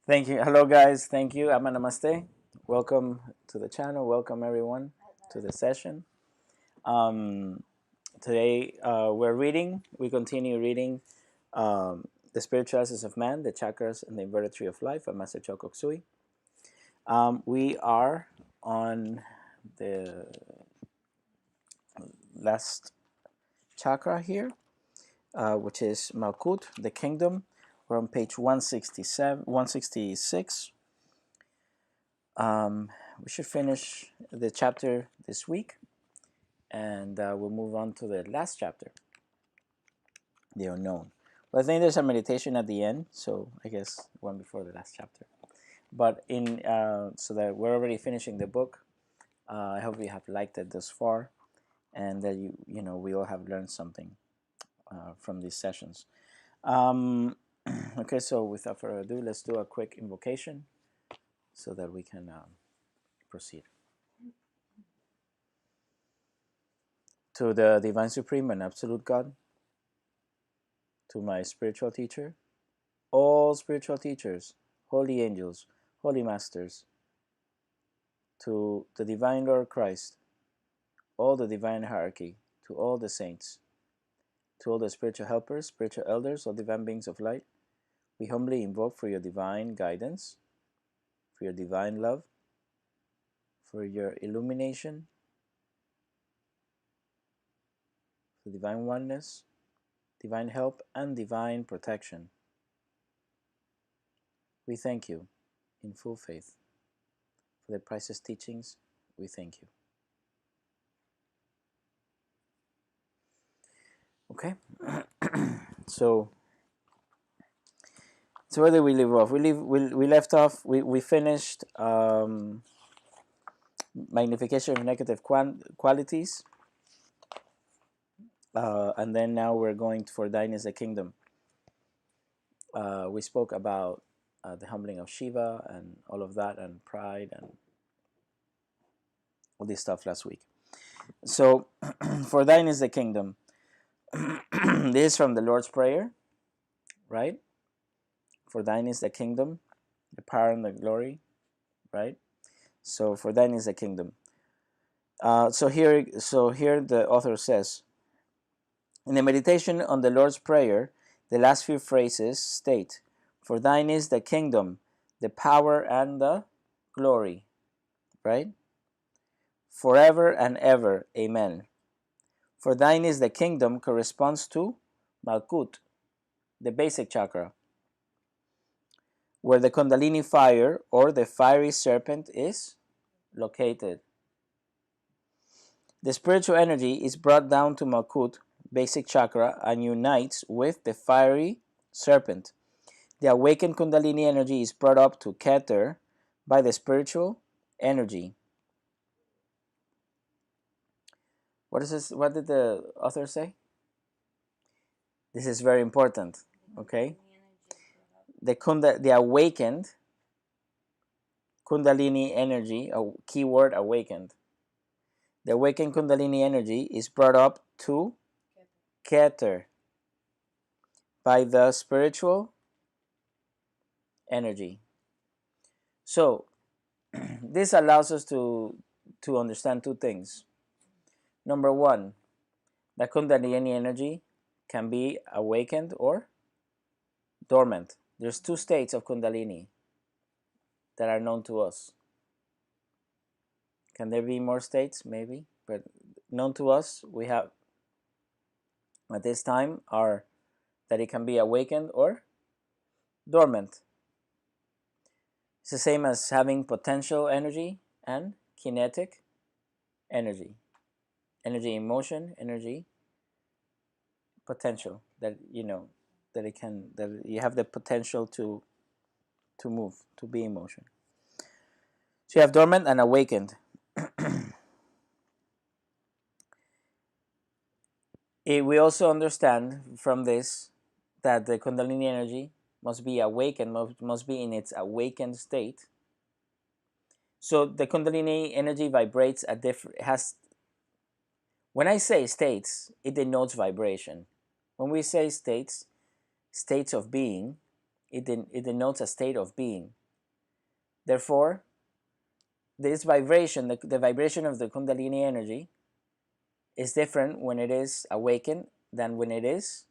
Thank you. Hello, guys. Thank you. Ama namaste. Welcome to the channel. Welcome, everyone, to the session. Um, Today, we continue reading The Spiritual Essence of Man, the Chakras, and the Inverted Tree of Life by Master Choa Kok Sui. We are on the last chakra here, which is Malkuth, the kingdom. We're on page 167, 166. We should finish the chapter this week, and we'll move on to the last chapter, the unknown. Well, I think there's a meditation at the end, so I guess one before the last chapter. But so that we're already finishing the book. I hope you have liked it thus far, and that we all have learned something from these sessions. Okay, so without further ado, let's do a quick invocation so that we can proceed. To the Divine Supreme and Absolute God, to my spiritual teacher, all spiritual teachers, holy angels, holy masters, to the Divine Lord Christ, all the divine hierarchy, to all the saints, to all the spiritual helpers, spiritual elders, all divine beings of light, we humbly invoke for your divine guidance, for your divine love, for your illumination, for divine oneness, divine help, and divine protection. We thank you in full faith. For the priceless teachings, we thank you. Okay, so where did we leave off? We left off. We finished magnification of negative qualities, and then now we're going for thine is the kingdom. We spoke about the humbling of Shiva and all of that, and pride and all this stuff last week. So, for thine is the kingdom. This is from the Lord's Prayer, right? For thine is the kingdom, the power and the glory, right? So, for thine is the kingdom. So here the author says, in the meditation on the Lord's Prayer, the last few phrases state, for thine is the kingdom, the power and the glory, right? Forever and ever, amen. For thine is the kingdom corresponds to Malkuth, the basic chakra, where the Kundalini fire or the fiery serpent is located. The spiritual energy is brought down to Malkuth, basic chakra, and unites with the fiery serpent. The awakened Kundalini energy is brought up to Keter by the spiritual energy. What is this? What did the author say? This is very important. Okay, the awakened Kundalini energy, a keyword awakened. The awakened Kundalini energy is brought up to Keter by the spiritual energy. So this allows us to understand two things. Number one, the Kundalini energy can be awakened or dormant. There's two states of Kundalini that are known to us. Can there be more states? Maybe, but known to us, we have at this time are that it can be awakened or dormant. It's the same as having potential energy and kinetic energy. Energy in motion, energy potential, that that you have the potential to move, to be in motion. So you have dormant and awakened. We also understand from this that the Kundalini energy must be awakened, must be in its awakened state. So the Kundalini energy vibrates at when I say states, it denotes vibration. When we say states of being, It denotes a state of being. Therefore, this vibration, the vibration of the Kundalini energy, is different when it is awakened than when it is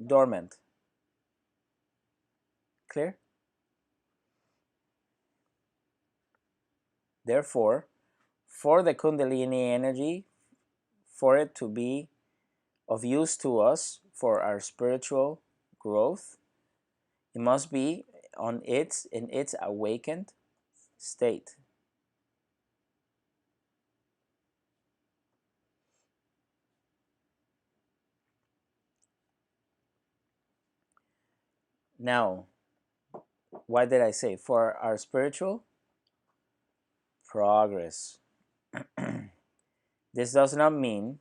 dormant. Clear? Therefore, for the Kundalini energy, for it to be of use to us for our spiritual growth, it must be in its awakened state. Now, why did I say for our spiritual progress? This does not mean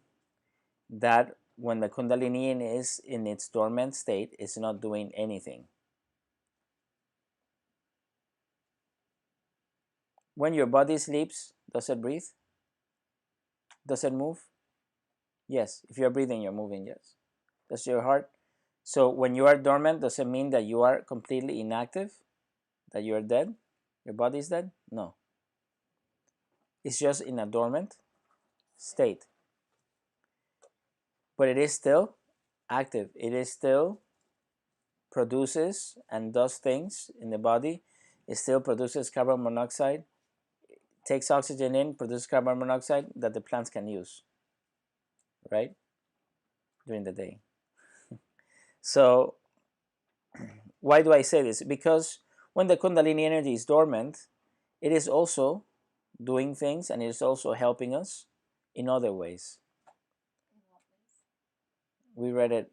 that when the Kundalini is in its dormant state, it's not doing anything. When your body sleeps, does it breathe? Does it move? Yes. If you're breathing, you're moving, yes. Does your heart? So when you are dormant, does it mean that you are completely inactive? That you are dead? Your body is dead? No. It's just in a dormant state. But it is still active. It is still produces and does things in the body. It still produces carbon monoxide, takes oxygen in, produces carbon monoxide that the plants can use, right? During the day. So why do I say this? Because when the Kundalini energy is dormant, it is also doing things and it is also helping us in other ways. We read it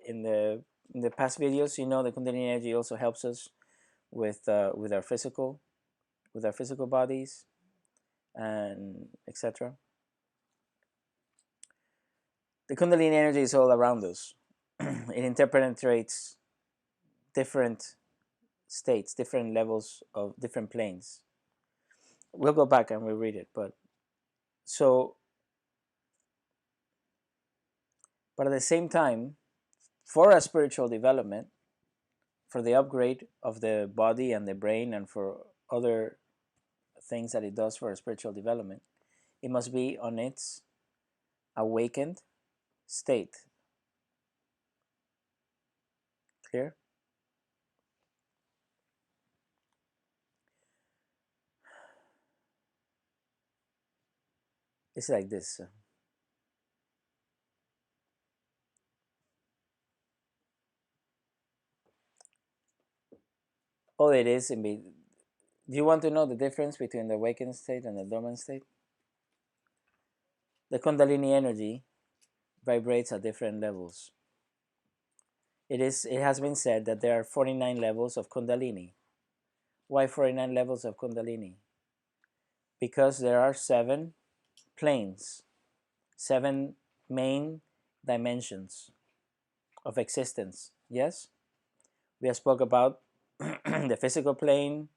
in the past videos. You know, the Kundalini energy also helps us with our physical bodies and etc. The Kundalini energy is all around us. It interpenetrates different states, different levels of different planes. We'll go back and we'll read it, but at the same time, for our spiritual development, for the upgrade of the body and the brain, and for other things that it does for our spiritual development, it must be on its awakened state. Clear? It's like this. All it is, do you want to know the difference between the awakened state and the dormant state? The Kundalini energy vibrates at different levels. It has been said that there are 49 levels of Kundalini. Why 49 levels of Kundalini? Because there are 7 planes, 7 main dimensions of existence. Yes? We have spoke about the physical plane,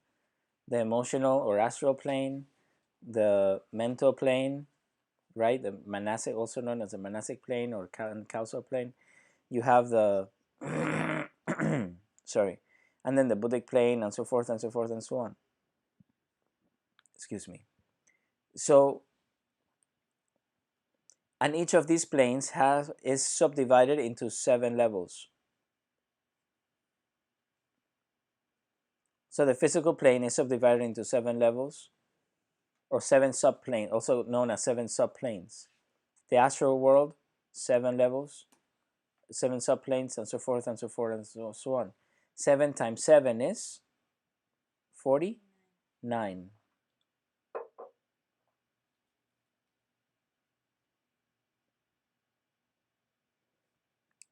the emotional or astral plane, the mental plane, right? The manasic, also known as the manasic plane or causal plane. You have the sorry, and then the Buddhic plane, and so forth and so forth and so on. Excuse me. So, and each of these planes is subdivided into 7 levels. So the physical plane is subdivided into 7 levels, or 7 subplanes, also known as 7 subplanes. The astral world, 7 levels, 7 subplanes, and so forth and so forth and so on. 7 times 7 is 49.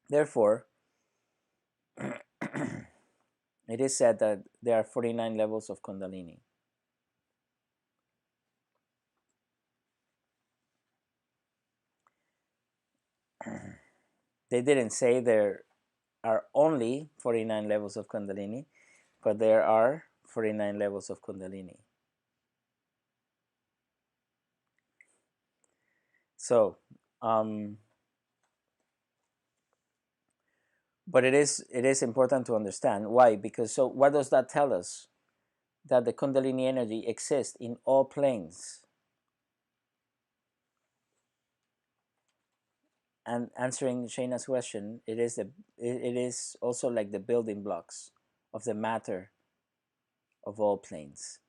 Therefore, it is said that there are 49 levels of Kundalini. They didn't say there are only 49 levels of Kundalini, but there are 49 levels of Kundalini. So, But it is important to understand why, because so what does that tell us? That the Kundalini energy exists in all planes. And answering Shayna's question, it is also like the building blocks of the matter of all planes.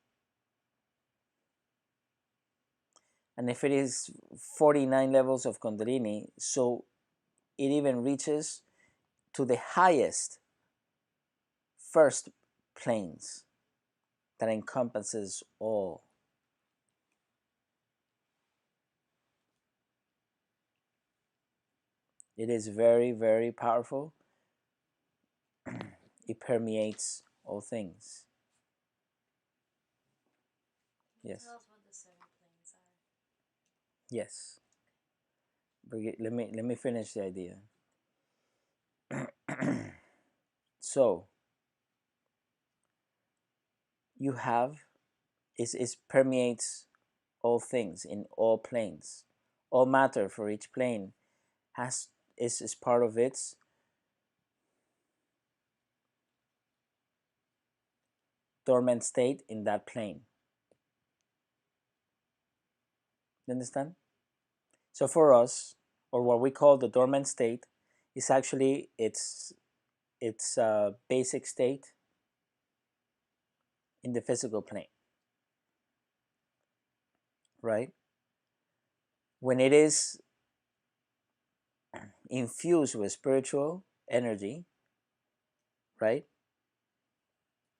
And if it is 49 levels of Kundalini, so it even reaches to the highest first planes that encompasses all. It is very, very powerful. It permeates all things. Yes. Tell us what the 7 planes are. Yes. Let me finish the idea. So you have is permeates all things in all planes. All matter for each plane has is part of its dormant state in that plane. You understand? So for us, or what we call the dormant state, is actually its basic state in the physical plane, right? When it is infused with spiritual energy, right?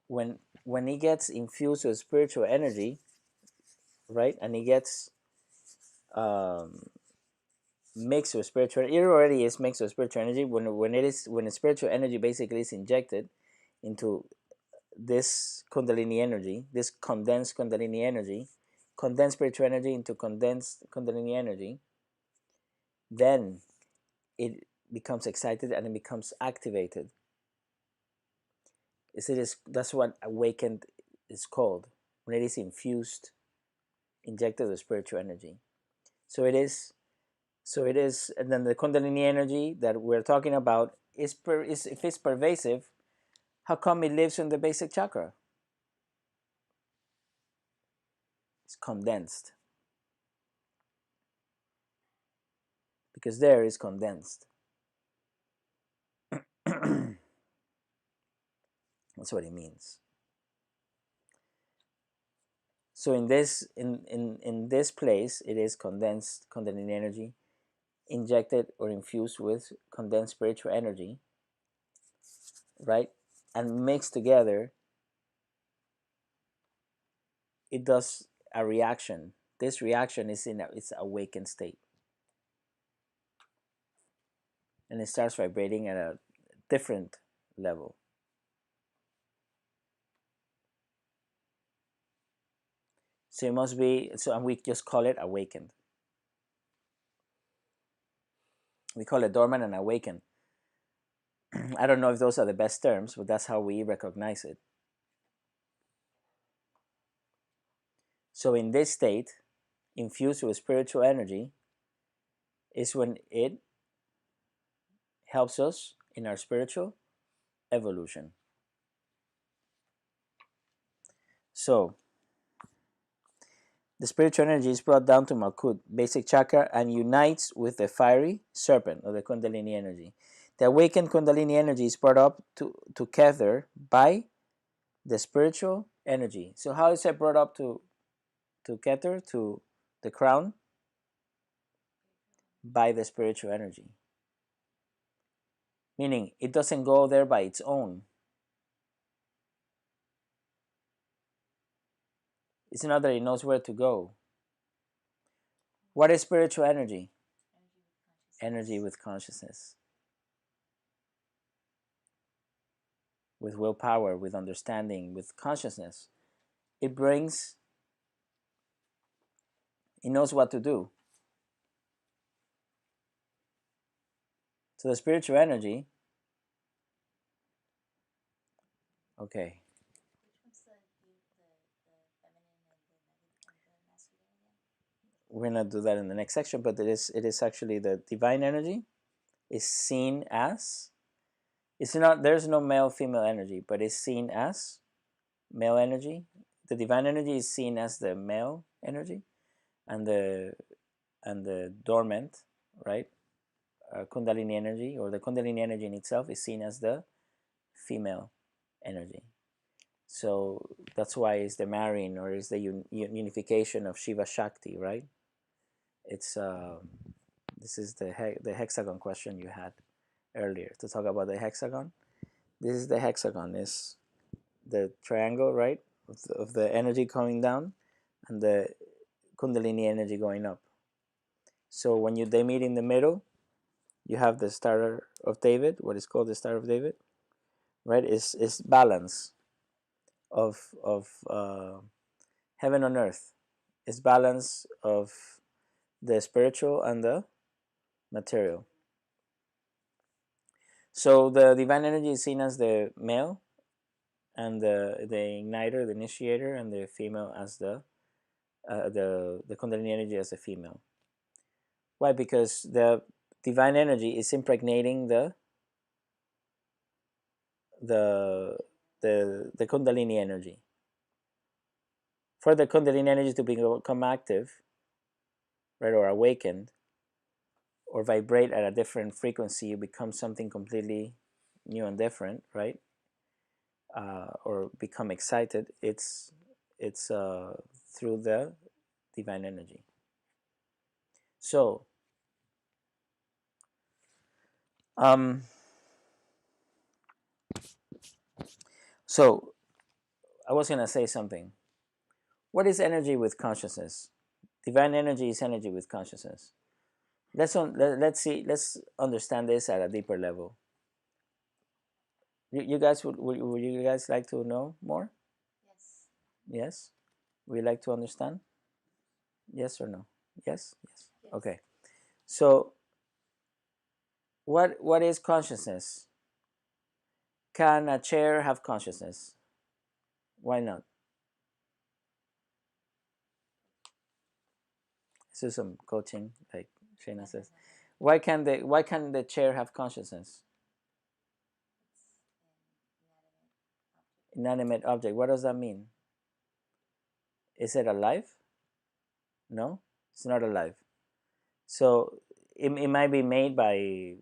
When it gets infused with spiritual energy, right, and it gets um, mixed with spiritual, it already is mixed with spiritual energy. When the spiritual energy basically is injected into this Kundalini energy, this condensed Kundalini energy, condensed spiritual energy into condensed Kundalini energy, then it becomes excited and it becomes activated. That's what awakened is called, when it is infused, injected with spiritual energy. So it is, and then the Kundalini energy that we're talking about is if it's pervasive, how come it lives in the basic chakra? It's condensed because there is condensed. That's what it means. So in this place, it is condensed Kundalini energy, injected or infused with condensed spiritual energy, right? And mixed together, it does a reaction. This reaction is in its awakened state, and it starts vibrating at a different level. So it must be so, and we just call it awakened. We call it dormant and awakened. I don't know if those are the best terms, but that's how we recognize it. So in this state, infused with spiritual energy, is when it helps us in our spiritual evolution. So the spiritual energy is brought down to Malkuth, basic chakra, and unites with the fiery serpent of the Kundalini energy. The awakened Kundalini energy is brought up to Kether by the spiritual energy. So how is it brought up to Kether, to the crown? By the spiritual energy. Meaning it doesn't go there by its own. It's not that it knows where to go. What is spiritual energy? Energy with consciousness. With willpower, with understanding, with consciousness. It knows what to do. So the spiritual energy, okay. Which one's the feminine and the masculine again? We're gonna do that in the next section, but it is actually the divine energy is seen as It's not, there's no male female energy, but it's seen as male energy. The divine energy is seen as the male energy, and the dormant, right, Kundalini energy, or the Kundalini energy in itself, is seen as the female energy. So that's why it's the marrying, or is the unification of Shiva Shakti, right? It's this is the hexagon question you had earlier, to talk about the hexagon. This is the hexagon, is the triangle, right, of the energy coming down, and the Kundalini energy going up. So when they meet in the middle, you have the Star of David, what is called the Star of David, right? Is balance of heaven on earth. It's balance of the spiritual and the material. So the divine energy is seen as the male, and the igniter, the initiator, and the female as the Kundalini energy as a female. Why? Because the divine energy is impregnating the Kundalini energy. For the Kundalini energy to become active, right, or awakened, or vibrate at a different frequency, you become something completely new and different, right? Or become excited. It's through the divine energy. So, so I was gonna say something. What is energy with consciousness? Divine energy is energy with consciousness. Let's see. Let's understand this at a deeper level. You guys would you guys like to know more? Yes. Yes. Would you like to understand? Yes or no? Yes. Yes. Yes. Okay. So what is consciousness? Can a chair have consciousness? Why not? This is some coaching, like Shayna says. Why can the chair have consciousness? It's an inanimate object. Inanimate object. What does that mean? Is it alive? No, it's not alive. So it might be made by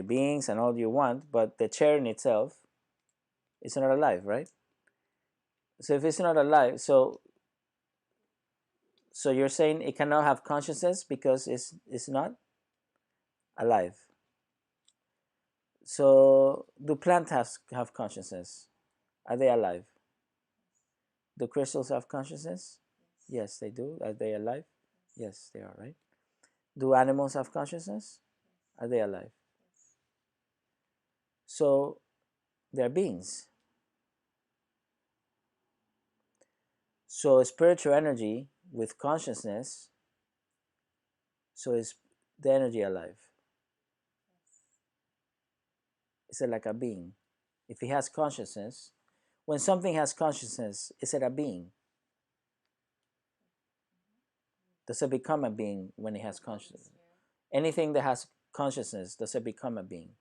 beings and all you want, but the chair in itself is not alive, right? So if it's not alive, so you're saying it cannot have consciousness because it's not alive. So do plants have consciousness? Are they alive? Do crystals have consciousness? Yes, they do. Are they alive? Yes, they are, right? Do animals have consciousness? Are they alive? So they're beings. So spiritual energy with consciousness, so is the energy alive? Is it like a being? If it has consciousness, when something has consciousness, is it a being? Does it become a being when it has consciousness? Anything that has consciousness, does it become a being?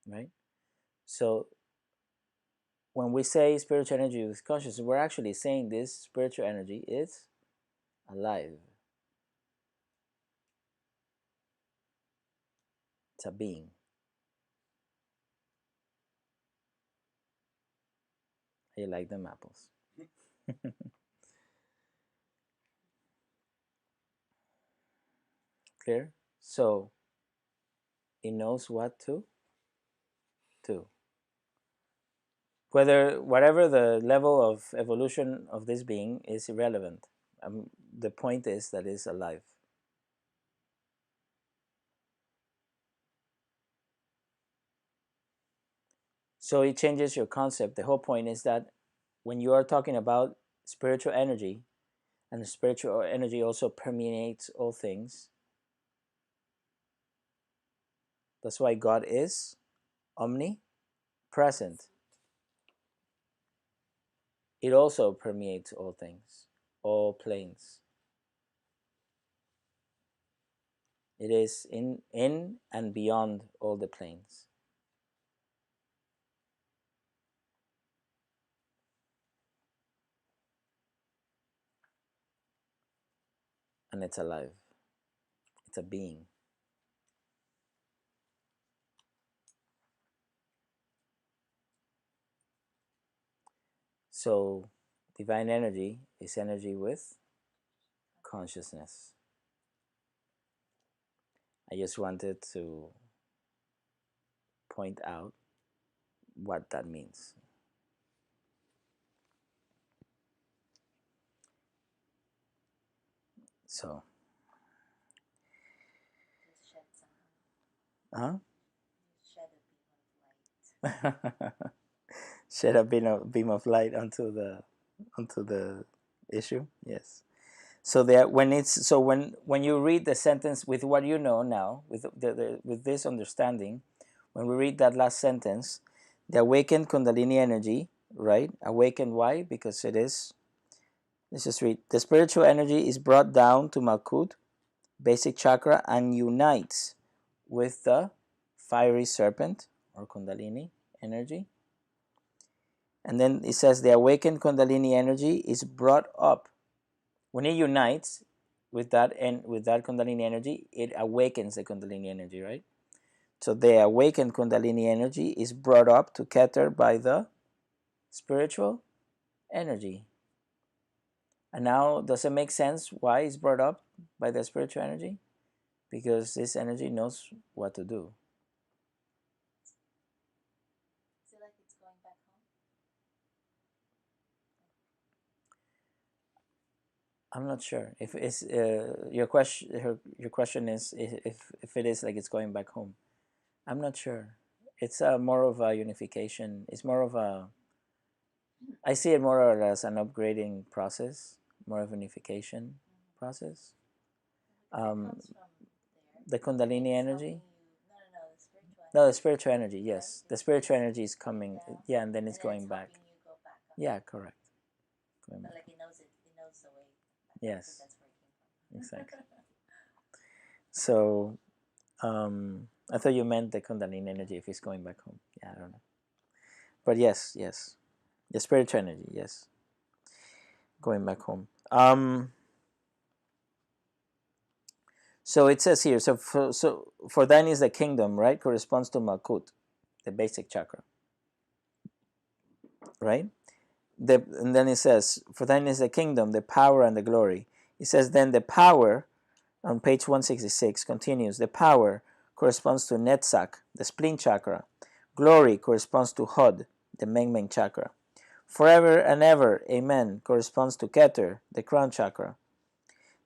Right? So when we say spiritual energy with consciousness, we're actually saying this spiritual energy is alive. It's a being. You like them apples? Clear? So it knows what to do. Whatever the level of evolution of this being is irrelevant. The point is that it's alive. So it changes your concept. The whole point is that when you are talking about spiritual energy, and the spiritual energy also permeates all things, that's why God is omnipresent. It also permeates all things, all planes. It is in and beyond all the planes. And it's alive. It's a being. So divine energy is energy with consciousness. I just wanted to point out what that means. So, Just shed some. Just shed a beam of light. huh? Shed a beam of light onto the issue. Yes. So that when you read the sentence with what you know now, with this understanding, when we read that last sentence, the awakened Kundalini energy, right? Awakened, why? Because it is. Let's just read. The spiritual energy is brought down to Malkuth, basic chakra, and unites with the fiery serpent or Kundalini energy. And then it says the awakened Kundalini energy is brought up. When it unites with that Kundalini energy, it awakens the Kundalini energy, right? So the awakened Kundalini energy is brought up to Keter by the spiritual energy. And now, does it make sense why it's brought up by the spiritual energy? Because this energy knows what to do. Is it like it's going back home? I'm not sure if it's your question. Your question is if it is like it's going back home. I'm not sure. It's more of a unification. It's more of a. I see it more or less an upgrading process, more of a unification process. Because it comes from there. The Kundalini It's energy. helping you. No, the spiritual energy. No, the spiritual energy. Yes, Right? the spiritual energy is coming. down, Yeah, and then it's and then going it's back. helping you go back up. Yeah, correct. Going But back. like it knows the way. Yes, That's where it came from. exactly. So, I thought you meant the Kundalini energy if it's going back home. Yeah, I don't know. But yes, yes, the spiritual energy. Yes, going back home. So it says here. So for thine is the kingdom, right? Corresponds to Malkuth, the basic chakra, right? And then it says, for thine is the kingdom, the power, and the glory. It says, then the power, on page 166, continues, the power corresponds to Netzach, the spleen chakra. Glory corresponds to Hod, the Mengmeng chakra. Forever and ever, amen, corresponds to Keter, the crown chakra.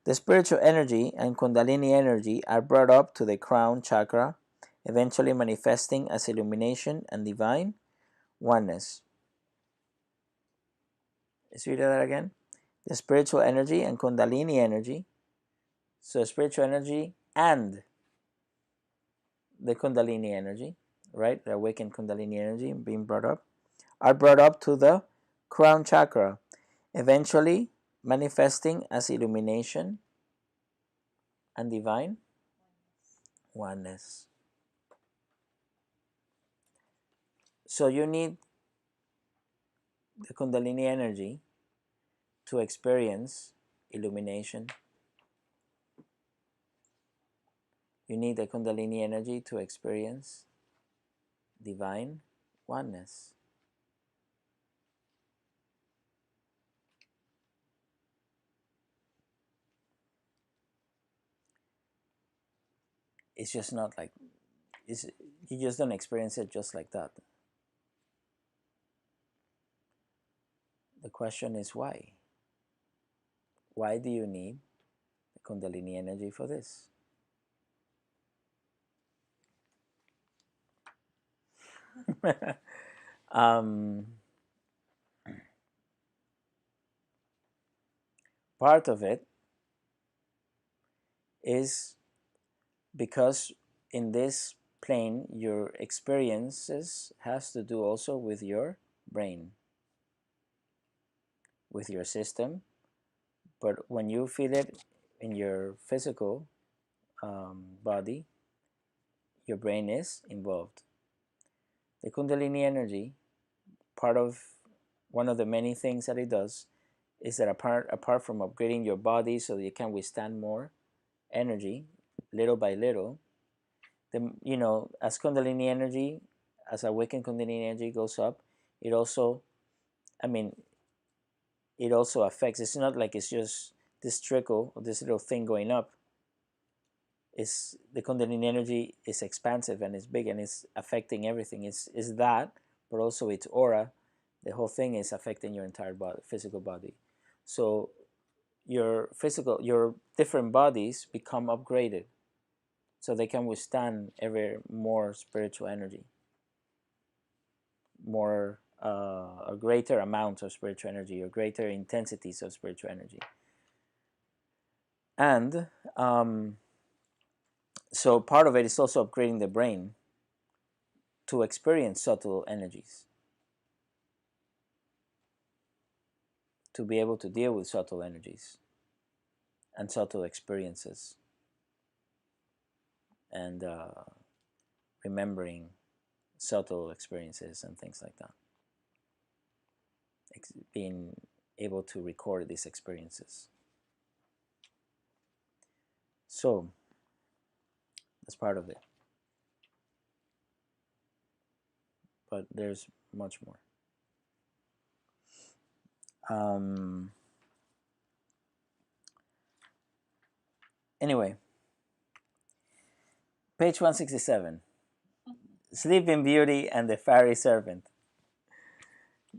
The spiritual energy and Kundalini energy are brought up to the crown chakra, eventually manifesting as illumination and divine oneness. Let's read that again. The spiritual energy and Kundalini energy, so spiritual energy and the Kundalini energy, right? The awakened Kundalini energy being brought up, are brought up to the crown chakra, eventually manifesting as illumination and divine oneness. So you need the Kundalini energy to experience illumination. You need the Kundalini energy to experience divine oneness. It's just not like you just don't experience it just like that. The question is why? Why do you need the Kundalini energy for this? um, Part of it is because in this plane your experiences has to do also with your brain, with your system, but when you feel it in your physical body, your brain is involved. The Kundalini energy, part of one of the many things that it does, is that apart from upgrading your body so that you can withstand more energy, little by little, as Kundalini energy, as awakened Kundalini energy goes up, it also, I mean, it also affects. It's not like it's just this trickle or this little thing going up. Is the Kundalini energy is expansive and it's big and it's affecting everything. It's that, but also its aura. The whole thing is affecting your entire body, physical body. So your different bodies become upgraded, so they can withstand ever more spiritual energy, more a greater amount of spiritual energy or greater intensities of spiritual energy. And so part of it is also upgrading the brain to experience subtle energies, to be able to deal with subtle energies and subtle experiences, and remembering subtle experiences and things like that. Being able to record these experiences. So that's part of it. But there's much more. Anyway, page 167. Sleeping Beauty and the Fairy Serpent.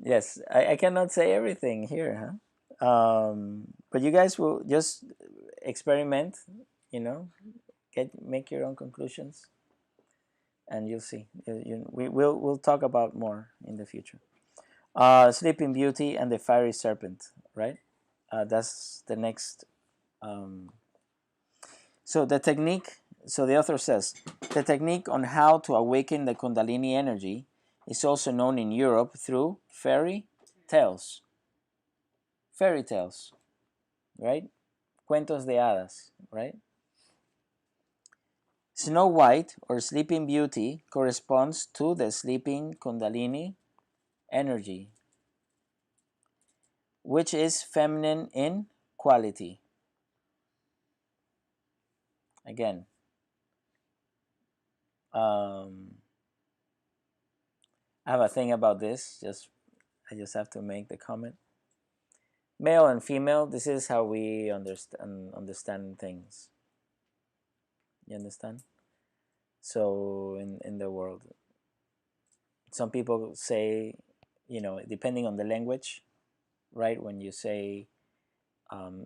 Yes, I cannot say everything here, huh? But you guys will just experiment, make your own conclusions, and you'll see. We'll talk about more in the future. Sleeping Beauty and the Fiery Serpent, right? That's the next. So the technique. So the author says the technique on how to awaken the Kundalini energy is also known in Europe through fairy tales. Fairy tales, right? Cuentos de hadas, right? Snow White or Sleeping Beauty corresponds to the sleeping Kundalini energy, which is feminine in quality. Again, I have a thing about this. I just have to make the comment. Male and female. This is how we understand things. You understand? So in the world, some people say, depending on the language, right? When you say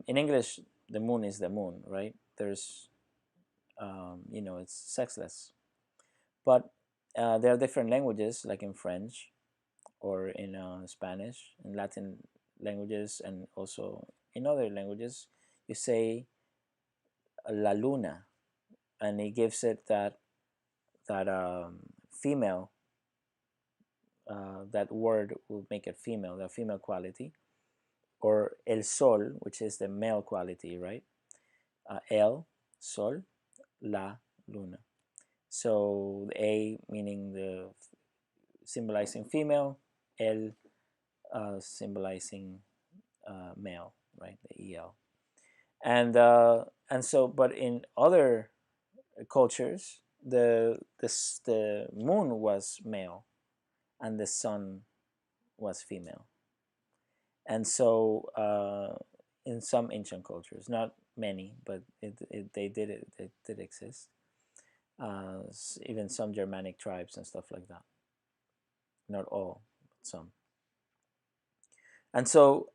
in English, the moon is the moon, right? There's it's sexless. But there are different languages, like in French or in Spanish, in Latin languages, and also in other languages, you say la luna, and it gives it that female. That word will make it female, the female quality, or el sol, which is the male quality, right? El sol, la luna. So the A meaning the symbolizing female, el symbolizing male, right? The el. And so, but in other cultures, the moon was male, and the sun was female. And so, in some ancient cultures, not many, but it did exist. Even some Germanic tribes and stuff like that. Not all, but some. And so,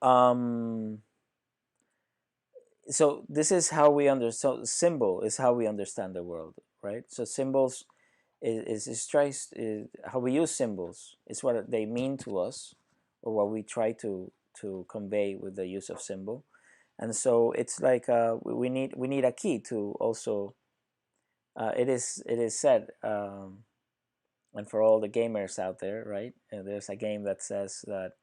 so this is how we understand. So symbol is how we understand the world, right? So symbols is how we use symbols. It's what they mean to us, or what we try to convey with the use of symbol. And so it's like we need a key to also. It is said, and for all the gamers out there, right? There's a game that says that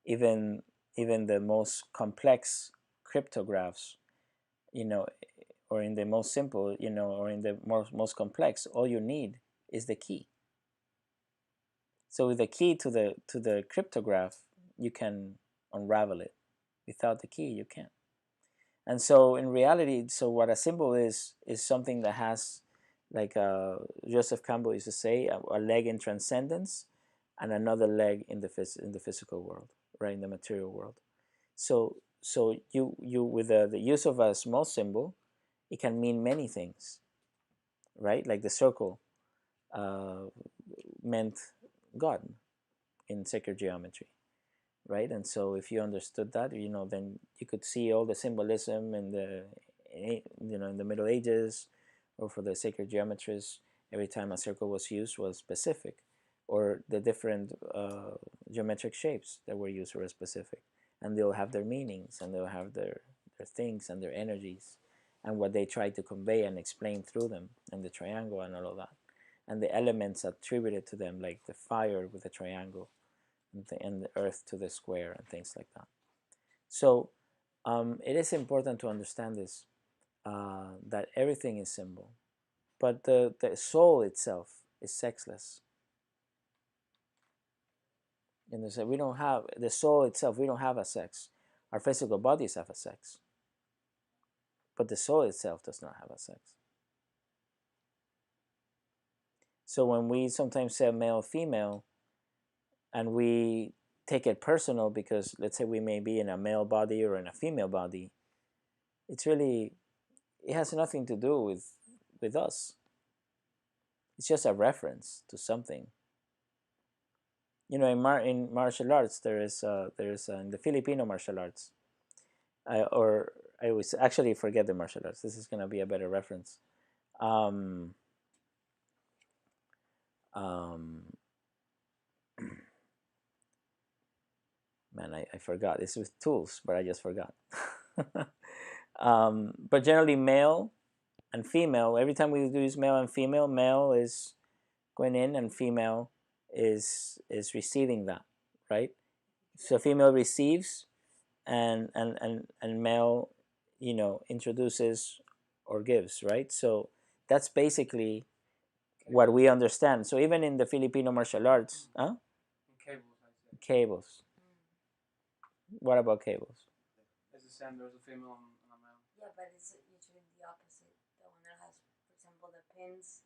even the most complex cryptographs, or in the most simple, or in the most complex, all you need is the key. So with the key to the cryptograph, you can unravel it. Without the key, you can't. And so in reality, so what a symbol is something that has, like Joseph Campbell used to say, a leg in transcendence and another leg in the physical world, right, in the material world. So you with the use of a small symbol, it can mean many things, right? Like the circle meant God in sacred geometry, right? And so if you understood that, then you could see all the symbolism in the Middle Ages, or for the sacred geometries, every time a circle was used was specific, or the different geometric shapes that were used were specific, and they'll have their meanings, and they'll have their things and their energies, and what they try to convey and explain through them, and the triangle and all of that, and the elements attributed to them, like the fire with the triangle, and the earth to the square, and things like that. So it is important to understand this, that everything is symbol, but the soul itself is sexless. And so we don't have the soul itself. We don't have a sex. Our physical bodies have a sex, but the soul itself does not have a sex. So when we sometimes say male, female, and we take it personal because, let's say, we may be in a male body or in a female body, it has nothing to do with us. It's just a reference to something. In martial arts, there is in the Filipino martial arts, or I always actually forget the martial arts. This is gonna be a better reference. Um, um, Man, I forgot. It's with tools, but I just forgot. But generally, male and female. Every time we use male and female, male is going in, and female is receiving that, right? So female receives, and male, introduces or gives, right? So that's basically what we understand. So even in the Filipino martial arts, huh? Cables. What about cables? It's the same. There's a female and a male. Yeah, but it's usually the opposite. The one that has, for example, the pins.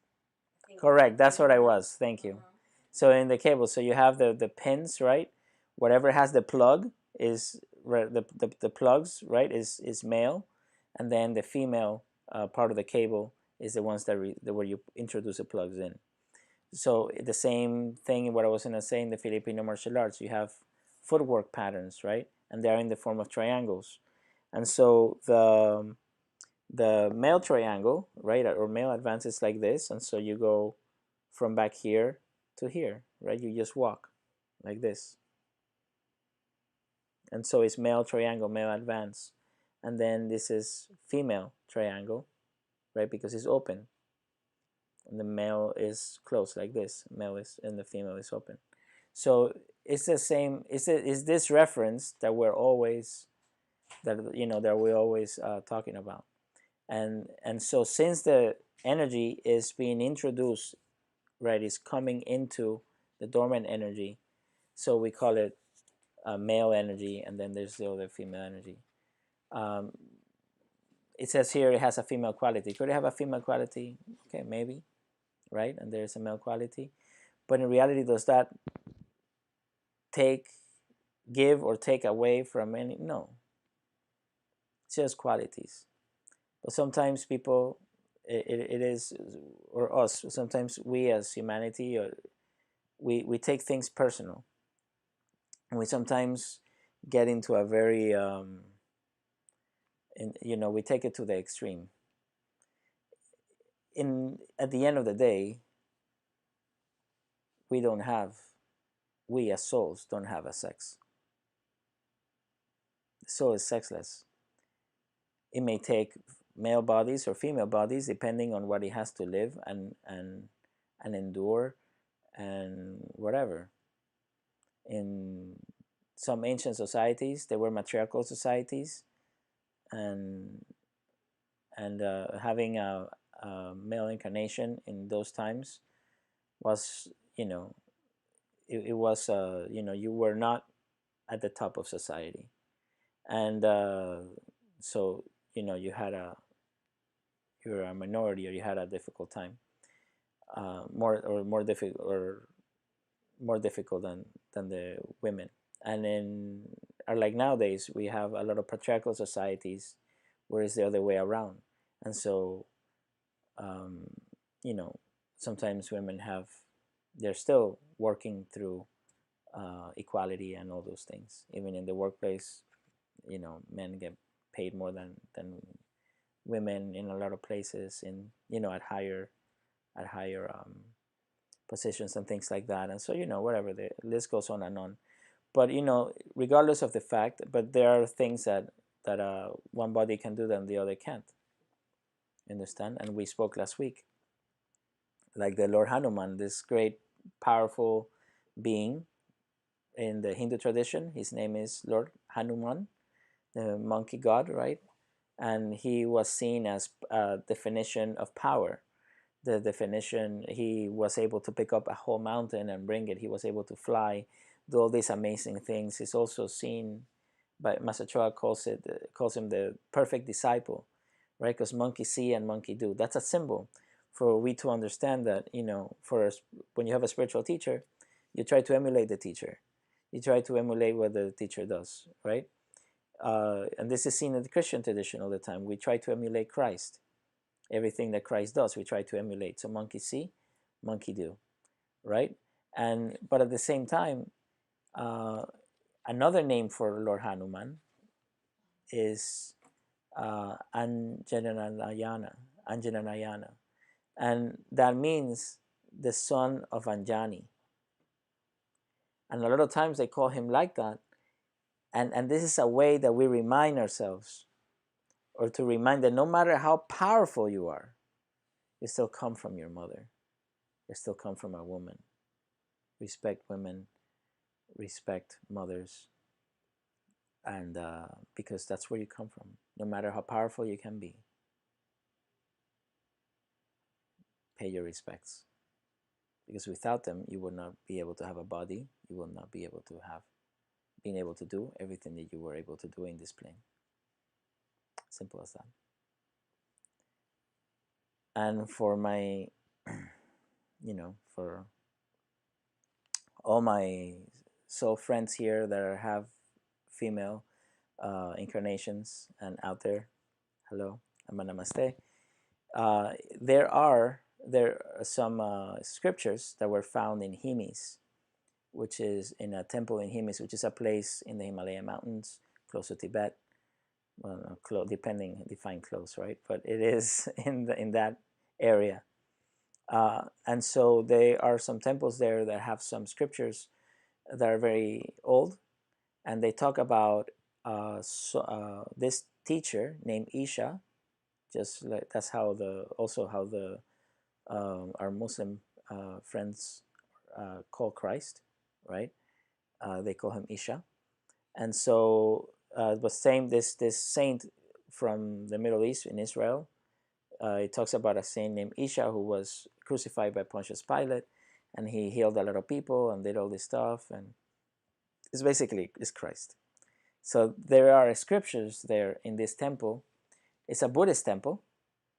Correct. That's what I was. Thank you. So in the cable, so you have the pins, right? Whatever has the plug is the plugs, right? Is male, and then the female part of the cable is the ones where you introduce the plugs in. So the same thing. What I was gonna say in the Filipino martial arts, you have footwork patterns, right? And they're in the form of triangles, and so the male triangle, right, or male advances like this, and so you go from back here to here, right? You just walk like this, and so it's male triangle, male advance, and then this is female triangle, right, because it's open, and the male is closed like this. Male is, and the female is open. So it's the same. It's this reference that we're always talking about. And so since the energy is being introduced, right, is coming into the dormant energy, so we call it male energy, and then there's the other female energy. um, it says here it has a female quality. Could it have a female quality? Okay, maybe, right? And there's a male quality, but in reality, does that give or take away from any? No, it's just qualities. But sometimes people, it is, or us, sometimes we as humanity, or we take things personal, and we sometimes get into a very we take it to the extreme. At the end of the day, we as souls don't have a sex. The soul is sexless. It may take male bodies or female bodies depending on what it has to live and endure and whatever. In some ancient societies, they were matriarchal societies, and and having a male incarnation in those times was, it was, you were not at the top of society, and so you had you were a minority, or you had a difficult time, more difficult than the women. And in like nowadays, we have a lot of patriarchal societies where it's the other way around, and so um, you know sometimes women they're still working through equality and all those things. Even in the workplace, men get paid more than women in a lot of places, in at higher positions and things like that. And so whatever, the list goes on and on. But regardless of the fact, but there are things that one body can do that the other can't. Understand? And we spoke last week, like the Lord Hanuman, this great, powerful being in the Hindu tradition. His name is Lord Hanuman, the monkey god, right? And he was seen as a definition of power. The definition, he was able to pick up a whole mountain and bring it. He was able to fly, do all these amazing things. He's also seen by Master Choa calls him the perfect disciple, right? Because monkey see and monkey do. That's a symbol for we to understand that, for us, when you have a spiritual teacher, you try to emulate the teacher. You try to emulate what the teacher does, right? And this is seen in the Christian tradition all the time. We try to emulate Christ. Everything that Christ does, we try to emulate. So monkey see, monkey do, right? But at the same time, another name for Lord Hanuman is Anjananayana, and that means the son of Anjani. And a lot of times they call him like that, and this is a way that we remind ourselves, or to remind that no matter how powerful you are, you still come from your mother. You still come from a woman. Respect women, respect mothers, and because that's where you come from. No matter how powerful you can be, pay your respects. Because without them, you will not be able to have a body. You will not be able to have been able to do everything that you were able to do in this plane. Simple as that. And for my, for all my soul friends here that have female incarnations and out there, hello, namaste. There are some scriptures that were found in Himis, which is in a temple in Himis, which is a place in the Himalaya mountains close to Tibet. Well, define close, right? But it is in that area, and so there are some temples there that have some scriptures that are very old, and they talk about this teacher named Isha. Just like that's how the our Muslim friends call Christ, right? They call him Isha, and so the same this saint from the Middle East in Israel. It talks about a saint named Isha who was crucified by Pontius Pilate, and he healed a lot of people and did all this stuff, and it's Christ. So there are scriptures there in this temple. It's a Buddhist temple,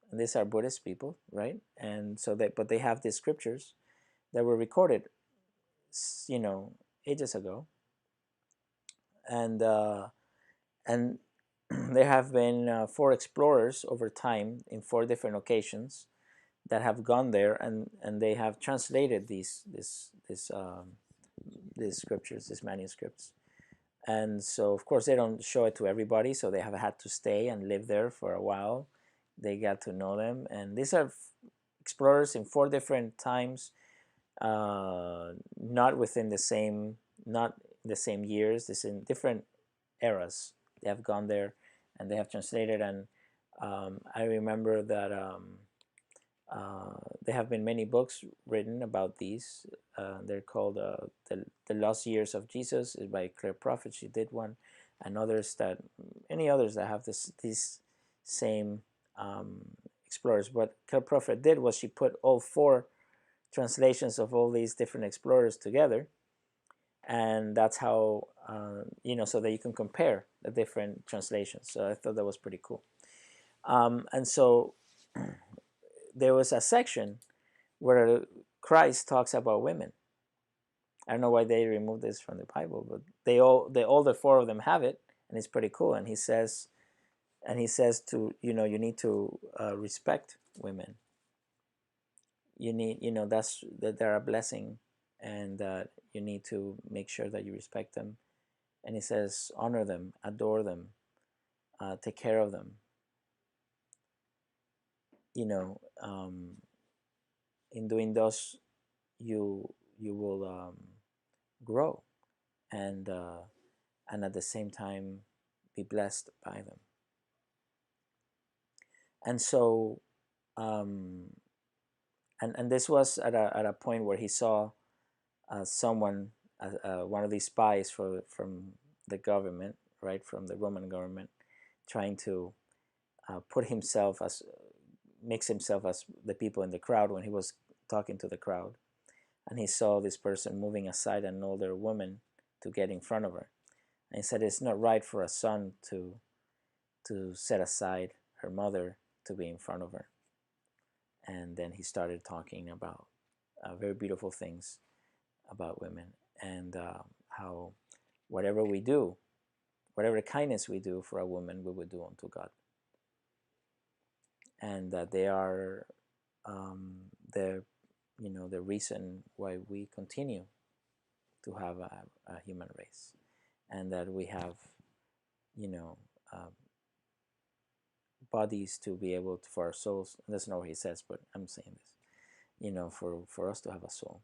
and these are Buddhist people, right? And so but they have these scriptures that were recorded, ages ago, and there have been 4 explorers over time in 4 different occasions that have gone there, and they have translated these scriptures, these manuscripts. And so of course they don't show it to everybody, so they have had to stay and live there for a while. They got to know them, and these are explorers in 4 different times, not the same years. This in different eras. They have gone there, and they have translated. And I remember that there have been many books written about these. They're called the Lost Years of Jesus, is by Claire Prophet. She did one, and others that have these same explorers. What Kelp Prophet did was she put all 4 translations of all these different explorers together, and that's how so that you can compare the different translations. So I thought that was pretty cool. And so there was a section where Christ talks about women. I don't know why they removed this from the Bible, but all the 4 of them have it, and it's pretty cool. And he says to you need to respect women. You need that they're a blessing, and that you need to make sure that you respect them. And he says honor them, adore them, take care of them. In doing those, you will grow, and at the same time be blessed by them. And so and this was at a point where he saw someone, one of these spies from the government, right, from the Roman government, trying to mix himself as the people in the crowd when he was talking to the crowd. And he saw this person moving aside an older woman to get in front of her. And he said, it's not right for a son to set aside her mother to be in front of her. And then he started talking about very beautiful things about women, and how whatever we do, whatever kindness we do for a woman, we would do unto God. And that they are the reason why we continue to have a human race, and that we have bodies to be able to, for our souls. That's not what he says, but I'm saying this. For us to have a soul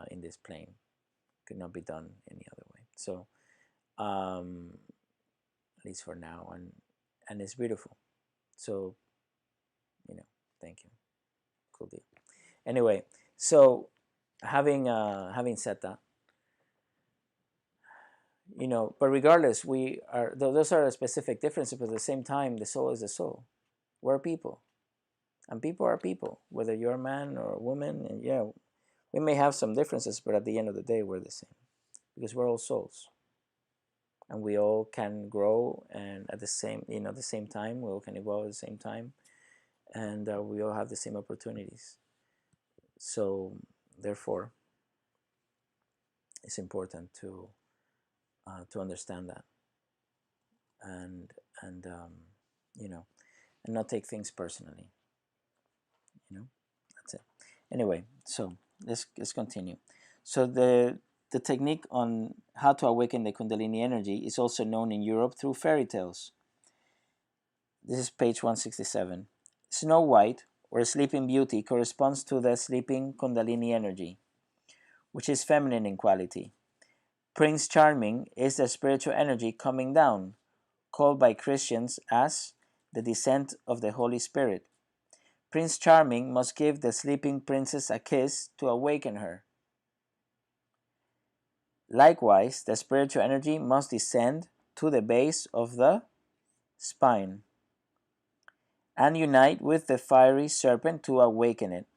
in this plane could not be done any other way. So at least for now, and it's beautiful. So thank you. Cool deal. Anyway, so having said that, but regardless, we are those are specific differences, but at the same time, the soul is the soul. We're people, and people are people, whether you're a man or a woman. And we may have some differences, but at the end of the day, we're the same, because we're all souls, and we all can grow, and at the same time, we all can evolve at the same time, and we all have the same opportunities. So therefore, it's important to understand that, and not take things personally. That's it. Anyway, so let's continue. So the technique on how to awaken the Kundalini energy is also known in Europe through fairy tales. This is page 167. Snow White, or Sleeping Beauty, corresponds to the sleeping Kundalini energy, which is feminine in quality. Prince Charming is the spiritual energy coming down, called by Christians as the descent of the Holy Spirit. Prince Charming must give the sleeping princess a kiss to awaken her. Likewise, the spiritual energy must descend to the base of the spine and unite with the fiery serpent to awaken it.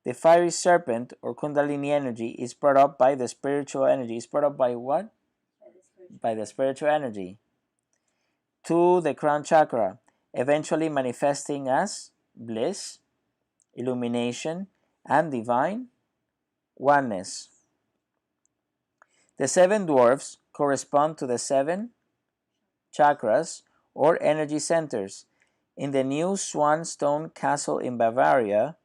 The fiery serpent, or Kundalini energy, is brought up by the spiritual energy. Is brought up by what? By the spiritual energy to the crown chakra, eventually manifesting as bliss, illumination, and divine oneness. The 7 dwarfs correspond to the 7 chakras or energy centers. In the new Swanstone Castle in Bavaria,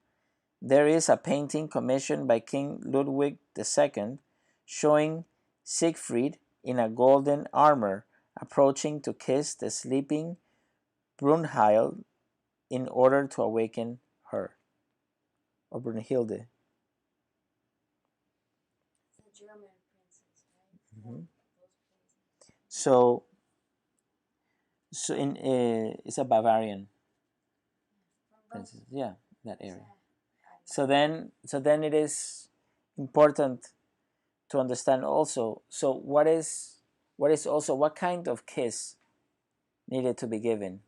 there is a painting commissioned by King Ludwig II showing Siegfried in a golden armor approaching to kiss the sleeping Brunhild in order to awaken her, or Brunhilde. The German princess, right? Mm-hmm. Those So it's a Bavarian princess. Yeah, that area. So then it is important to understand also. So what kind of kiss needed to be given?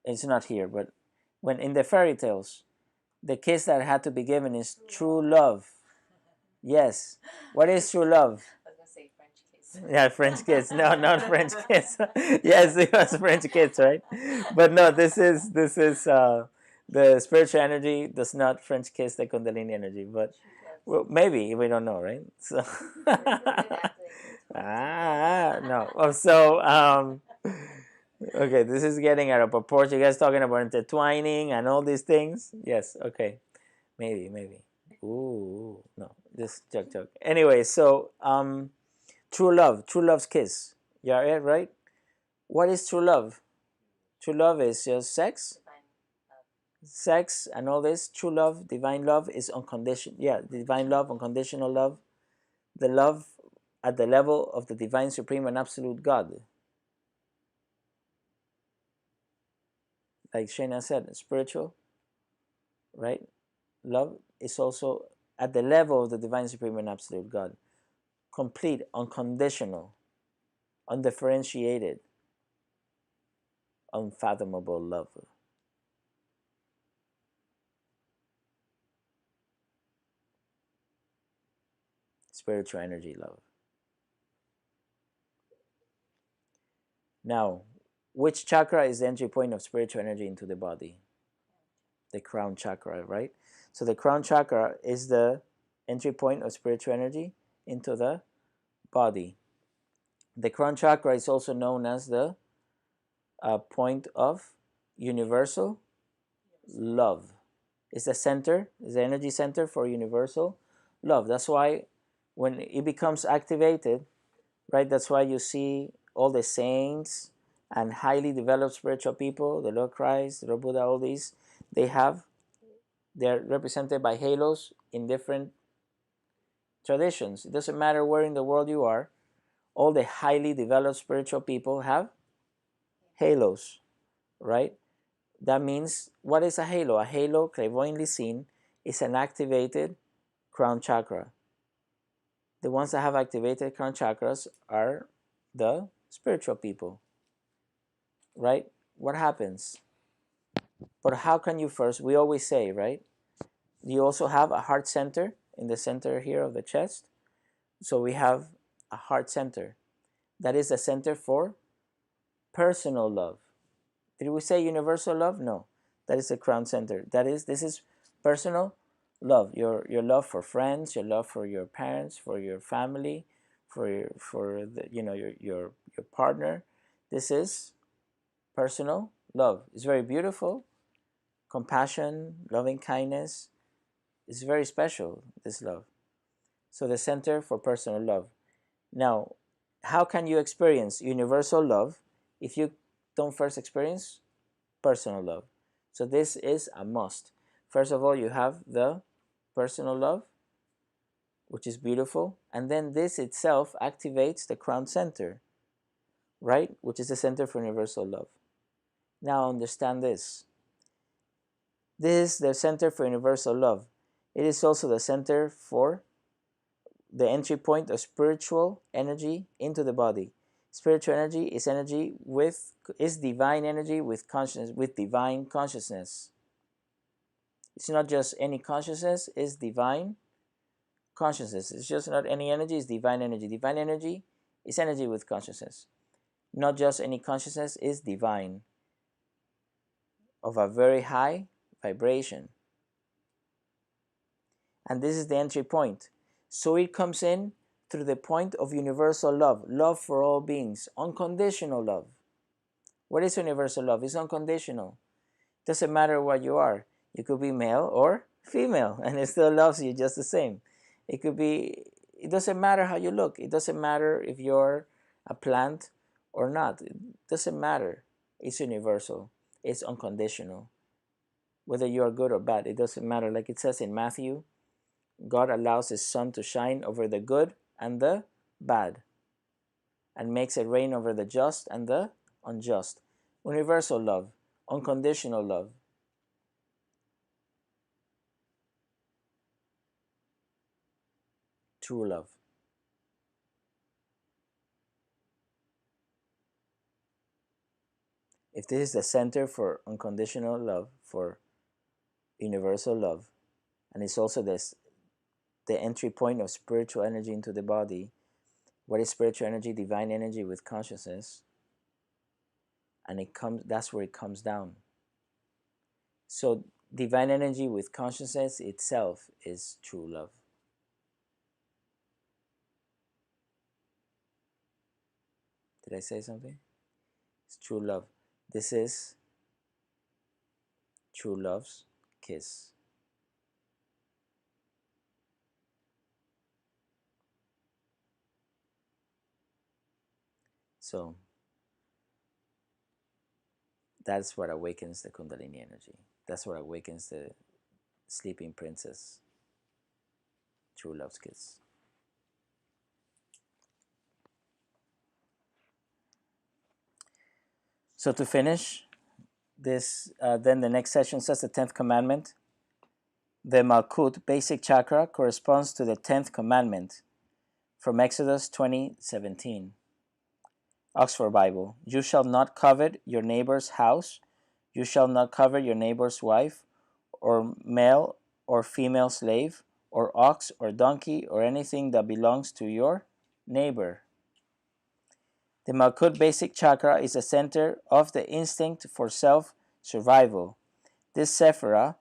It's not here, but when in the fairy tales, the kiss that had to be given is true love. Yes. What is true love? I was gonna say French kiss. Yeah, French kiss. No, not French kiss. Yes, it was French kiss, right? But no, this is the spiritual energy does not French kiss the Kundalini energy, but well, maybe we don't know, right? So no. Oh, so okay, this is getting out of proportion. You guys talking about intertwining and all these things? Yes. Okay. Maybe. Ooh, no, just joke. Anyway, so true love's kiss. Yeah, yeah, right. What is true love? True love is just sex and all this. True love, divine love is unconditional. Yeah, divine love, unconditional love, the love at the level of the divine, supreme, and absolute God. Like Shana said, spiritual, right? Love is also at the level of the divine, supreme, and absolute God. Complete, unconditional, undifferentiated, unfathomable love. Spiritual energy love. Now, which chakra is the entry point of spiritual energy into the body? The crown chakra, right? So the crown chakra is the entry point of spiritual energy into the body. The crown chakra is also known as the point of universal love. It's the center, it's the energy center for universal love. That's why when it becomes activated, right, that's why you see all the saints and highly developed spiritual people, the Lord Christ, the Lord Buddha, all these, they're represented by halos in different traditions. It doesn't matter where in the world you are, all the highly developed spiritual people have halos, right? That means, what is a halo? A halo, clairvoyantly seen, is an activated crown chakra. The ones that have activated crown chakras are the spiritual people, right? What happens? But how can you first? We always say, right? You also have a heart center in the center here of the chest. So we have a heart center. That is the center for personal love. Did we say universal love? No. That is the crown center. This is personal love. Your love for friends, your love for your parents, for your family, for the, your partner. This is personal love. It's very beautiful. Compassion, loving kindness. It's very special, this love. So the center for personal love. Now, how can you experience universal love if you don't first experience personal love? So this is a must. First of all, you have the personal love, which is beautiful, and then this itself activates the crown center, right? Which is the center for universal love. Now understand this. This is the center for universal love. It is also the center for the entry point of spiritual energy into the body. Spiritual energy is divine energy with consciousness, with divine consciousness. It's not just any consciousness, it's divine consciousness. It's just not any energy, it's divine energy. Divine energy is energy with consciousness. Not just any consciousness, is divine, of a very high vibration. And this is the entry point. So it comes in through the point of universal love, love for all beings, unconditional love. What is universal love? It's unconditional. It doesn't matter what you are. You could be male or female, and it still loves you just the same. It doesn't matter how you look. It doesn't matter if you're a plant or not. It doesn't matter. It's universal. It's unconditional. Whether you are good or bad, it doesn't matter. Like it says in Matthew, God allows His sun to shine over the good and the bad, and makes it rain over the just and the unjust. Universal love, unconditional love. True love. if this is the center for unconditional love, for universal love, and it's also the entry point of spiritual energy into the body. What is spiritual energy? Divine energy with consciousness. And that's where it comes down. So divine energy with consciousness itself is true love. Did I say something? It's true love. This is true love's kiss. So that's what awakens the Kundalini energy. That's what awakens the sleeping princess. True love's kiss. So to finish this, then the next session says the 10th commandment. The Malkuth basic chakra corresponds to the 10th commandment from Exodus 20:17. Oxford Bible. You shall not covet your neighbor's house. You shall not covet your neighbor's wife, or male or female slave, or ox or donkey, or anything that belongs to your neighbor. The Malkuth basic chakra is the center of the instinct for self-survival. This sephira,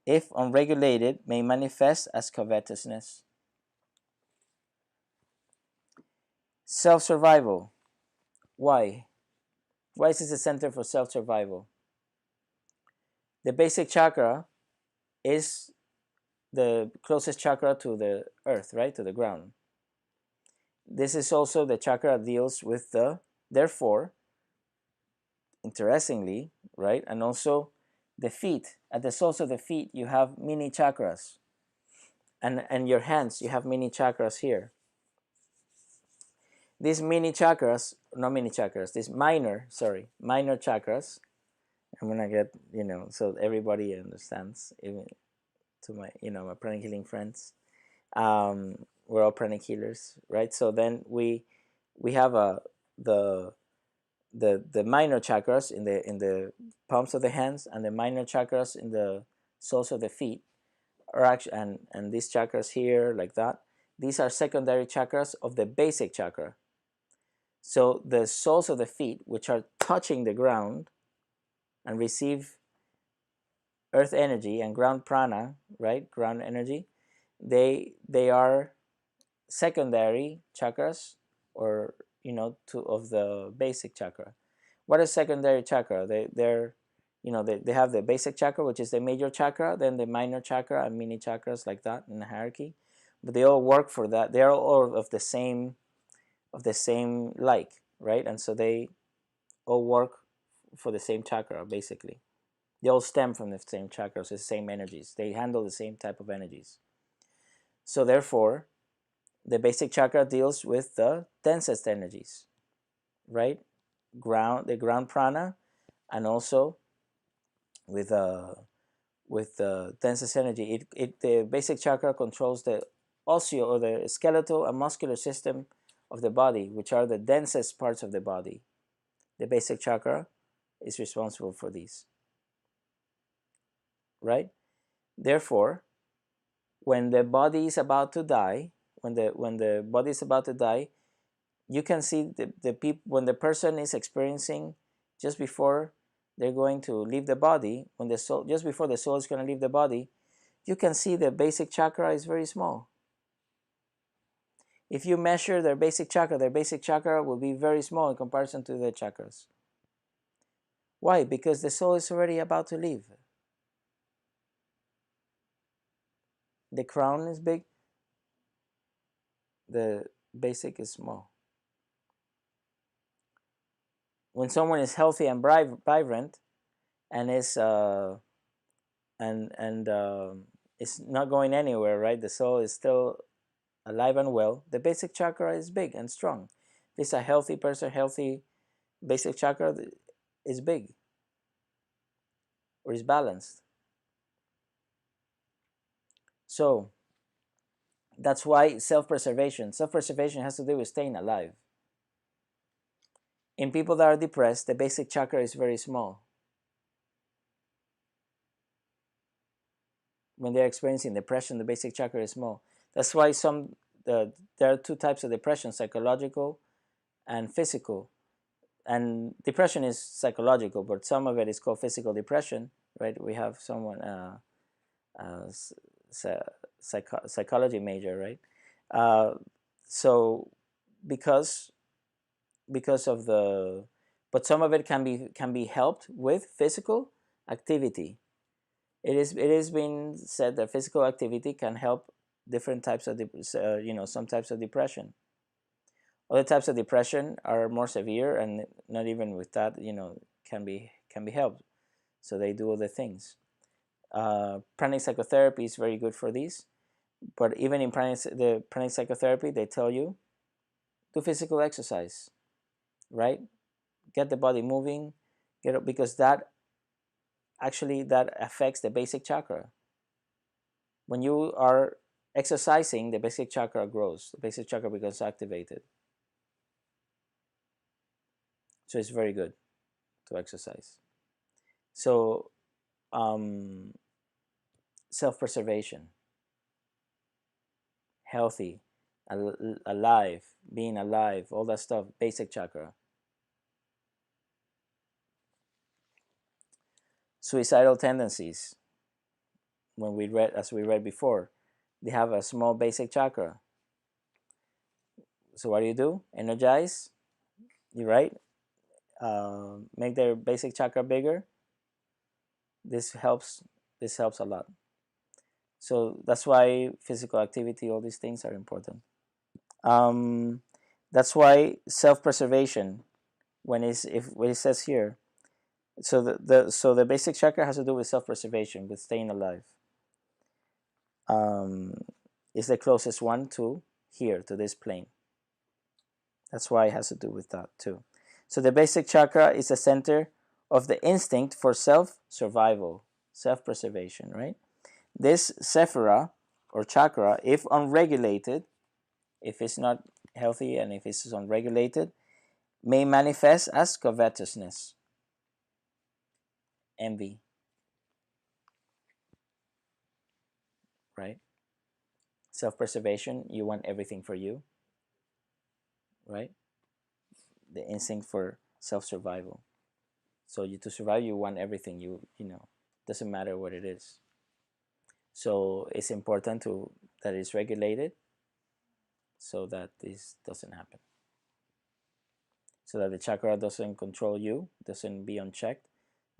if unregulated, may manifest as covetousness. Self-survival. Why? Why is this a center for self-survival? The basic chakra is the closest chakra to the earth, right? To the ground. This is also the chakra that deals with the, therefore, interestingly, right? And also the feet. At the soles of the feet, you have mini chakras. And your hands, you have mini chakras here. These mini chakras, not mini chakras, these minor chakras. I'm gonna get, so everybody understands, even to my, my pranic healing friends. We're all pranic healers, right? So then we have the minor chakras in the palms of the hands, and the minor chakras in the soles of the feet, or actually, and these chakras here, like that. These are secondary chakras of the basic chakra. So the soles of the feet, which are touching the ground and receive earth energy and ground prana, right? Ground energy. They are secondary chakras, or of the basic chakra. What is secondary chakra? They have the basic chakra, which is the major chakra, then the minor chakra and mini chakras, like that in the hierarchy. But they all work for that. They are all of the same like, right? And so they all work for the same chakra, basically. They all stem from the same chakras, the same energies. They handle the same type of energies. So therefore, the basic chakra deals with the densest energies, right? The ground prana, and also with the densest energy. The basic chakra controls the osseo, or the skeletal and muscular system of the body, which are the densest parts of the body. The basic chakra is responsible for these, right? Therefore, when the body is about to die, when the body is about to die, you can see the people, when the person is experiencing, just before they're going to leave the body, when the soul, just before the soul is going to leave the body, you can see the basic chakra is very small. If you measure their basic chakra will be very small in comparison to the chakras. Why? Because the soul is already about to leave. The crown is big, the basic is small. When someone is healthy and vibrant, and is it's not going anywhere, right? The soul is still alive and well. The basic chakra is big and strong. If it's a healthy person, healthy basic chakra is big, or is balanced. So that's why self-preservation has to do with staying alive. in people that are depressed, the basic chakra is very small. When they're experiencing depression, the basic chakra is small. That's why there are two types of depression: psychological and physical. And depression is psychological, but some of it is called physical depression, right? We have someone psychology major, right? Uh, so because of the, but some of it can be helped with physical activity. It is been said that physical activity can help different types of some types of depression. Other types of depression are more severe, and not even with that, can be helped. So they do other things. Pranic psychotherapy is very good for these, but even in the pranic psychotherapy, they tell you do physical exercise, right? Get the body moving, because that affects the basic chakra. When you are exercising, the basic chakra grows. The basic chakra becomes activated. So it's very good to exercise. So self-preservation, healthy, alive, being alive, all that stuff, basic chakra. Suicidal tendencies, as we read before, they have a small basic chakra. So what do? Energize, you right? Make their basic chakra bigger. This helps. This helps a lot. So that's why physical activity, all these things are important. That's why self-preservation, when it says here, so the basic chakra has to do with self-preservation, with staying alive. Is the closest one to here, to this plane. That's why it has to do with that too. So the basic chakra is the center of the instinct for self-survival, self-preservation, right? This sephira or chakra, if unregulated, if it's not healthy and if it's unregulated, may manifest as covetousness, envy, right? Self-preservation, you want everything for you, right? The instinct for self-survival. So to survive, you want everything. Doesn't matter what it is. So it's important that it's regulated, so that this doesn't happen. So that the chakra doesn't control you, doesn't be unchecked.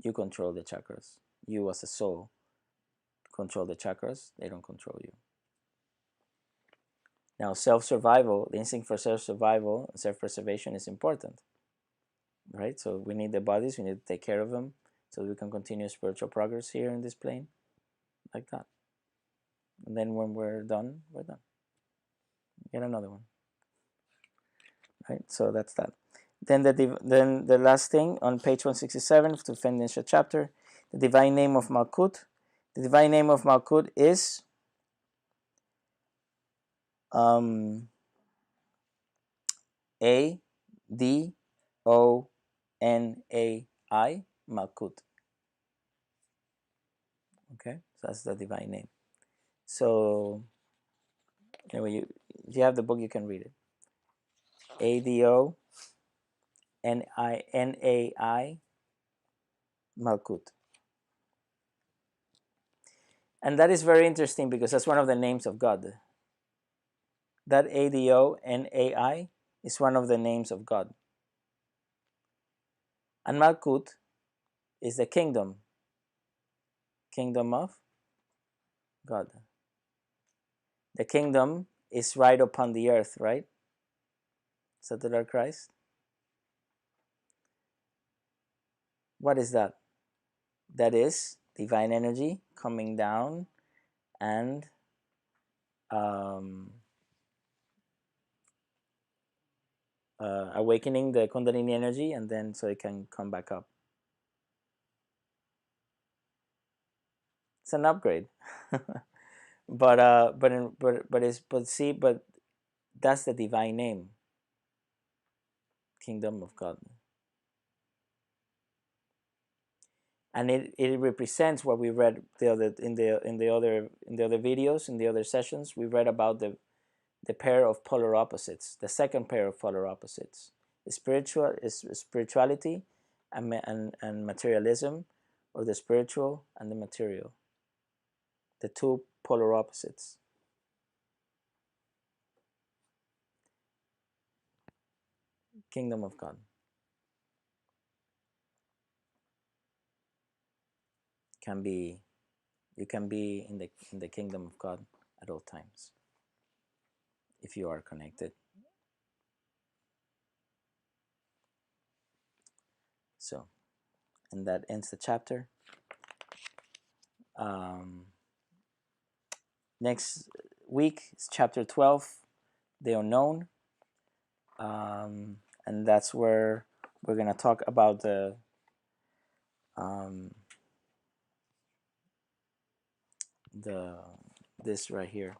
You control the chakras. You as a soul control the chakras. They don't control you. Now, self-survival, the instinct for self-survival and self-preservation is important, right? So we need the bodies. We need to take care of them so we can continue spiritual progress here in this plane, like that. And then when we're done, we're done. Get another one, right? So that's that. Then the last thing on page 167 to finish the chapter, the divine name of Malkuth. The divine name of Malkuth is Adonai, Malkuth. Okay, so that's the divine name. So anyway, if you have the book, you can read it. Adonai, Malkuth. And that is very interesting because that's one of the names of God. That Adonai is one of the names of God. And Malkuth is the kingdom of God. The kingdom is right upon the earth, right? Is that the Lord Christ? What is that? That is divine energy coming down and awakening the Kundalini energy, and then so it can come back up. It's an upgrade, but that's the divine name, kingdom of God. and it represents what we read in the other videos, in the other sessions. We read about the pair of polar opposites, the second pair of polar opposites. Spirituality and materialism, or the spiritual and the material, the two polar opposites. Kingdom of God. You can be in the kingdom of God at all times if you are connected. So, and that ends the chapter. Next week is chapter 12, the unknown, and that's where we're gonna talk about this right here,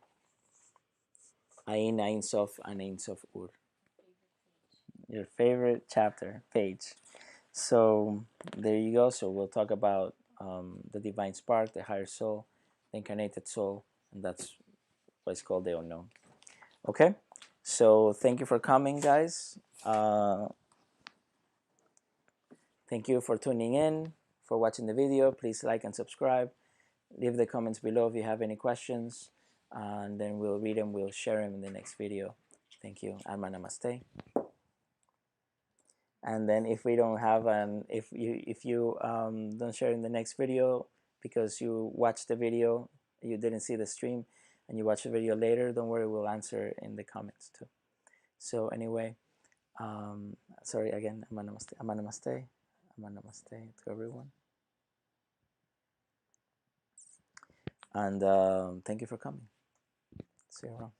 Ain, Ain Sof, and Ain Sof Ur. Your favorite chapter page. So there you go. So we'll talk about the divine spark, the higher soul, the incarnated soul, and that's what it's called, the unknown. Okay, so thank you for coming, guys. Thank you for tuning in, for watching the video. Please like and subscribe. Leave the comments below if you have any questions, and then we'll read them, we'll share them in the next video. Thank you. Alma Namaste. And then if we don't have if you don't share in the next video because you watched the video, you didn't see the stream, and you watch the video later, don't worry, we'll answer in the comments too. So anyway, sorry again, Ama Namaste, Ama Namaste, Ama Namaste to everyone. And thank you for coming. See you around.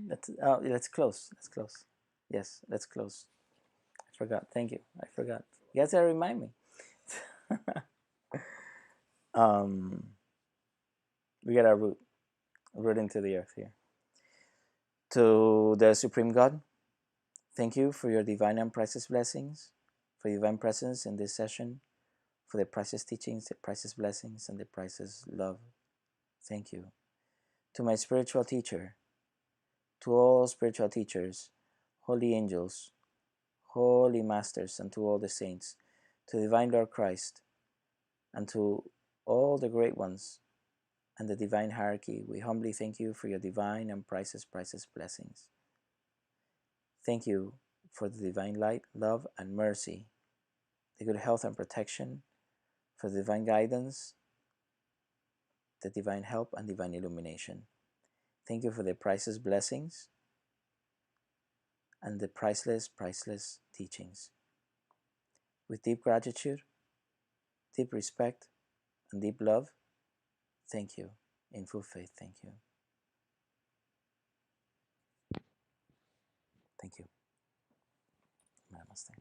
Let's close. Let's close. Yes, let's close. I forgot. Thank you. I forgot. You guys gotta remind me. We got our root into the earth here. To the Supreme God, thank you for your divine and priceless blessings, for your divine presence in this session, for the priceless teachings, the priceless blessings, and the priceless love. Thank you. To my spiritual teacher, to all spiritual teachers, holy angels, holy masters, and to all the saints, to the divine Lord Christ, and to all the great ones and the divine hierarchy, we humbly thank you for your divine and priceless blessings. Thank you for the divine light, love, and mercy, the good health and protection, for the divine guidance, the divine help, and divine illumination. Thank you for the priceless blessings and the priceless teachings. With deep gratitude, deep respect, and deep love, thank you. In full faith, thank you. Thank you. Namaste.